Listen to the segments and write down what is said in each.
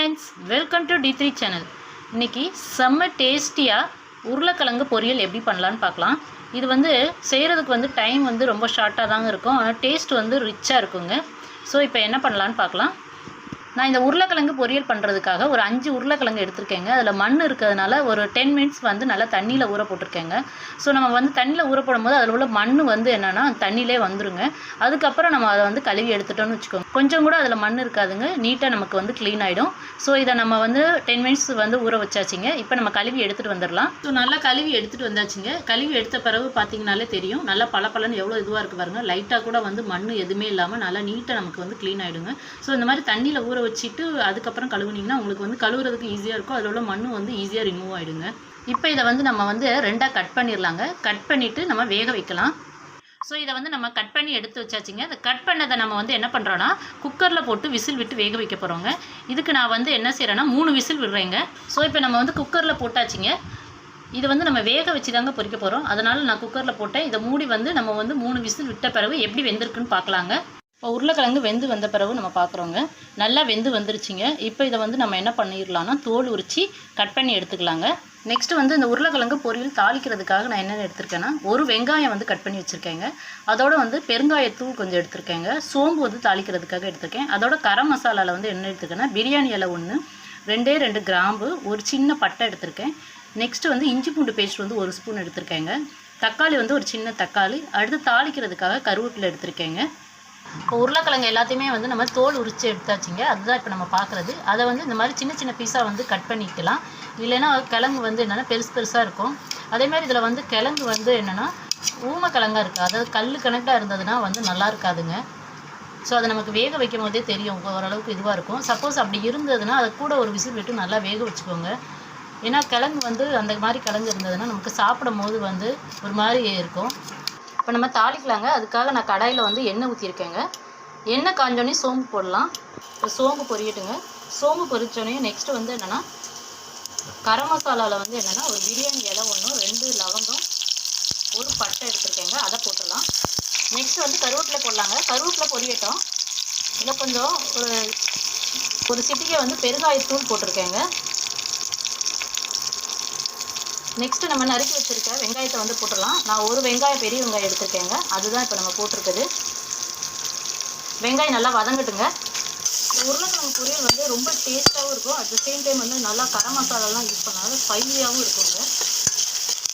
Friends, welcome to D3 channel. இன்றைக்கி செம்ம டேஸ்டியாக உருளைக்கிழங்கு பொரியல் எப்படி பண்ணலான்னு பார்க்கலாம். இது செய்கிறதுக்கு டைம் ரொம்ப ஷார்ட்டாக தாங்க இருக்கும். ஆனால் டேஸ்ட் ரிச்சாக இருக்குங்க. ஸோ இப்போ என்ன பண்ணலான்னு பார்க்கலாம். நான் இந்த உருளைக்கிழங்கு பொரியல் பண்ணுறதுக்காக ஒரு 5 உருளைக்கிழங்கு எடுத்திருக்கேங்க. அதில் மண் இருக்கிறதுனால ஒரு 10 மினிட்ஸ் நல்லா தண்ணியில் ஊற போட்டிருக்கேங்க. ஸோ நம்ம தண்ணியில் ஊற போடும்போது அதில் உள்ள மண் என்னென்னா தண்ணியிலே வந்துருங்க. அதுக்கப்புறம் நம்ம அதை கழுவி எடுத்துட்டோம்னு வச்சுக்கோங்க. கொஞ்சம் கூட அதில் மண் இருக்காதுங்க. நீட்டாக நமக்கு க்ளீன் ஆகிடும். ஸோ இதை நம்ம 10 மினிட்ஸ் ஊற வச்சாச்சுங்க. இப்போ நம்ம கழுவி எடுத்துகிட்டு வந்துடலாம். ஸோ நல்லா கழுவி எடுத்துகிட்டு வந்தாச்சுங்க. கழுவி எடுத்த பிறகு பார்த்தீங்கனாலே தெரியும், நல்லா பளபளன்னு எவ்வளோ இதுவாக இருக்குது பாருங்கள். லைட்டாக கூட மண் எதுவுமே இல்லாமல் நல்லா நீட்டாக நமக்கு க்ளீன் ஆகிடுங்க. ஸோ இந்த மாதிரி தண்ணியில் ஊற வச்சுட்டு அதுக்கப்புறம் கழுவுனீங்கன்னா உங்களுக்கு கழுவுறதுக்கு ஈஸியாக இருக்கும். அதில் உள்ள மண் ஈஸியாக ரிமூவ் ஆகிடுங்க. இப்போ இதை நம்ம ரெண்டாக கட் பண்ணிடலாங்க. கட் பண்ணிவிட்டு நம்ம வேக வைக்கலாம். ஸோ இதை நம்ம கட் பண்ணி எடுத்து வச்சாச்சுங்க. அதை கட் பண்ணதை நம்ம என்ன பண்ணுறோன்னா குக்கரில் போட்டு விசில் விட்டு வேக வைக்க போகிறோங்க. இதுக்கு நான் என்ன செய்கிறேன்னா 3 விசில் விடுறேங்க. ஸோ இப்போ நம்ம குக்கரில் போட்டாச்சுங்க. இது நம்ம வேக வச்சு தாங்க பொரிக்க போகிறோம். அதனால் நான் குக்கரில் போட்டேன். இதை மூடி நம்ம 3 விசில் விட்ட பிறகு எப்படி வெந்திருக்குன்னு பார்க்கலாங்க. இப்போ உருளைக்கிழங்கு வெந்து வந்த பிறகு நம்ம பார்க்குறோங்க. நல்லா வெந்து வந்துருச்சுங்க. இப்போ இதை நம்ம என்ன பண்ணிடலாம்னா தோல் உரித்து கட் பண்ணி எடுத்துக்கலாங்க. நெக்ஸ்ட்டு இந்த உருளைக்கிழங்கு பொரியல் தாளிக்கிறதுக்காக நான் என்னென்ன எடுத்திருக்கேன்னா ஒரு வெங்காயம் கட் பண்ணி வச்சுருக்கேங்க. அதோட பெருங்காயத்தூள் கொஞ்சம் எடுத்திருக்கேங்க. சோம்பு தாளிக்கிறதுக்காக எடுத்திருக்கேன். அதோட கரம் மசாலாவில் என்ன எடுத்துருக்கேன்னா பிரியாணி இலை 1, 2 கிராம்பு, ஒரு சின்ன பட்டை எடுத்திருக்கேன். நெக்ஸ்ட்டு இஞ்சி பூண்டு பேஸ்ட் 1 ஸ்பூன் எடுத்திருக்கேங்க. தக்காளி ஒரு சின்ன தக்காளி. அடுத்து தாளிக்கிறதுக்காக கருவேப்பிலை எடுத்திருக்கேங்க. இப்போ உருளைக்கிழங்கு எல்லாத்தையுமே நம்ம தோல் உரித்து எடுத்தாச்சுங்க. அதுதான் இப்போ நம்ம பார்க்குறது. அதை இந்த மாதிரி சின்ன சின்ன பீஸாக கட் பண்ணிக்கலாம். இல்லைன்னா கிழங்கு என்னென்னா பெருசாக இருக்கும். அதேமாதிரி இதில் கிழங்கு என்னென்னா ஊமக்கிழங்காக இருக்குது. அதாவது கல் கணக்காக இருந்ததுன்னா நல்லா இருக்காதுங்க. ஸோ அதை நமக்கு வேக வைக்கும் போதே தெரியும், ஓரளவுக்கு இதுவாக இருக்கும். சப்போஸ் அப்படி இருந்ததுன்னா அதை கூட ஒரு விசில் விட்டு நல்லா வேக வச்சுக்கோங்க. ஏன்னா கிழங்கு அந்த மாதிரி கிழங்கு இருந்ததுன்னா நமக்கு சாப்பிடும் போது ஒரு மாதிரி இருக்கும். இப்போ நம்ம தாளிக்கலாங்க. அதுக்காக நான் கடாயில் எண்ணெய் ஊற்றிருக்கேங்க. எண்ணெய் காஞ்சோடனே சோம்பு போடலாம். இப்போ சோம்பு பொரியட்டுங்க. சோம்பு பொரிச்சோடனே நெக்ஸ்ட்டு என்னென்னா கரம் மசாலாவில் என்னென்னா ஒரு பிரியாணி இலை 1, 2 லவங்கம், ஒரு பட்டை எடுத்துருக்கேங்க. அதை போட்டுடலாம். நெக்ஸ்ட்டு கருவேப்பிலை போடலாங்க. கருவேப்பிலை பொரியட்டும். இதில் கொஞ்சம் ஒரு சிட்டிகை பெருங்காயத்தூள் போட்டிருக்கேங்க. நெக்ஸ்ட்டு நம்ம நறுக்கி வச்சுருக்க வெங்காயத்தை போட்டுடலாம். நான் ஒரு வெங்காயம் பெரிய வெங்காயம் எடுத்துருக்கேங்க. அதுதான் இப்போ நம்ம போட்டிருக்குது. வெங்காயம் நல்லா வதங்கட்டுங்க. இந்த உருளைக்கிழங்கு பொரியல் ரொம்ப டேஸ்ட்டாகவும் இருக்கும். அட் த சேம் டைம் நல்லா கரம் மசாலாலாம் யூஸ் பண்ணாலும் ஸ்பைசியாகவும் இருக்குங்க.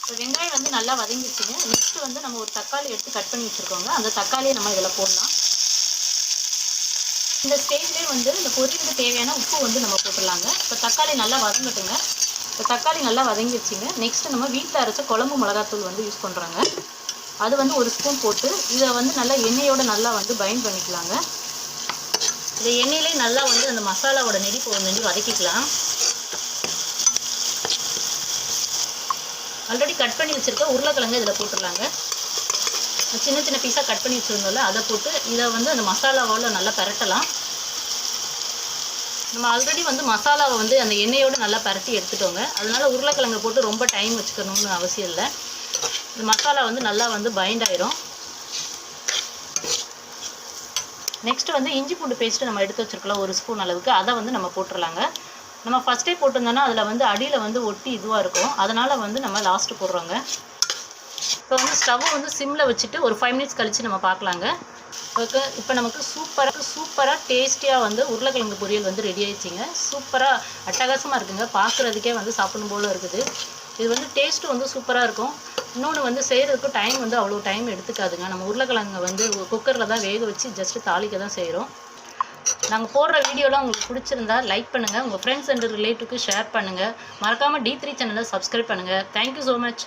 இப்போ வெங்காயம் நல்லா வதங்கிடுச்சுங்க. நெக்ஸ்ட்டு நம்ம ஒரு தக்காளி எடுத்து கட் பண்ணி வச்சுருக்கோங்க. அந்த தக்காளியை நம்ம இதில் போடலாம். இந்த ஸ்டேஜ்லேயே இந்த பொரியலுக்கு தேவையான உப்பு நம்ம போட்டுடலாங்க. இப்போ தக்காளி நல்லா வதங்கட்டுங்க. இப்போ தக்காளி நல்லா வதங்கிடுச்சிங்க. நெக்ஸ்ட்டு நம்ம வீட்டில் அரைச்ச குழம்பு மிளகாத்தூள் யூஸ் பண்ணுறாங்க. அது 1 ஸ்பூன் போட்டு இதை நல்லா எண்ணெயோடு நல்லா பைண்ட் பண்ணிக்கலாங்க. இந்த எண்ணெயிலே நல்லா அந்த மசாலாவோட நெடி போக வதக்கிக்கலாம். ஆல்ரெடி கட் பண்ணி வச்சுருக்க உருளைக்கிழங்கு இதில் போட்டுடலாங்க. சின்ன சின்ன பீஸாக கட் பண்ணி வச்சுருந்தோம்ல அதை போட்டு இதை அந்த மசாலாவோட நல்லா பரட்டலாம். நம்ம ஆல்ரெடி மசாலாவை அந்த எண்ணெயோடு நல்லா பரட்டி எடுத்துட்டோங்க. அதனால் உருளைக்கிழங்கை போட்டு ரொம்ப டைம் வச்சுக்கணும்னு அவசியம் இல்லை. இந்த மசாலா நல்லா பைண்ட் ஆயிரும். நெக்ஸ்ட்டு இஞ்சி பூண்டு பேஸ்ட்டு நம்ம எடுத்து வச்சுருக்கலாம் 1 ஸ்பூன் அளவுக்கு. அதை நம்ம போட்டுடலாங்க. நம்ம ஃபஸ்ட்டே போட்டிருந்தோன்னா அதில் அடியில் ஒட்டி இதுவாக இருக்கும். அதனால் நம்ம லாஸ்ட்டு போடுறோங்க. இப்போ ஸ்டவ் சிம்மில் வச்சுட்டு ஒரு 5 மினிட்ஸ் கழித்து நம்ம பார்க்கலாங்க. ஓகே, இப்போ நமக்கு சூப்பராக டேஸ்டியாக உருளைக்கிழங்கு பொரியல் ரெடி ஆயிடுச்சிங்க. சூப்பராக அட்டகாசமாக இருக்குங்க. பார்க்குறதுக்கே சாப்பிடணும் போல் இருக்குது. இது டேஸ்ட்டு சூப்பராக இருக்கும். இன்னொன்று செய்கிறதுக்கு டைம் அவ்வளோ டைம் எடுத்துக்காதுங்க. நம்ம உருளைக்கிழங்கு குக்கரில் தான் வேக வச்சு ஜஸ்ட்டு தாளிக்க தான் செய்கிறோம். நாங்கள் போடுற வீடியோலாம் உங்களுக்கு பிடிச்சிருந்தா லைக் பண்ணுங்கள். உங்கள் ஃப்ரெண்ட்ஸ் அண்ட் ரிலேட்டிவ்க்கு ஷேர் பண்ணுங்கள். மறக்காமல் D3 சேனலை சப்ஸ்கிரைப் பண்ணுங்கள். Thank you so much.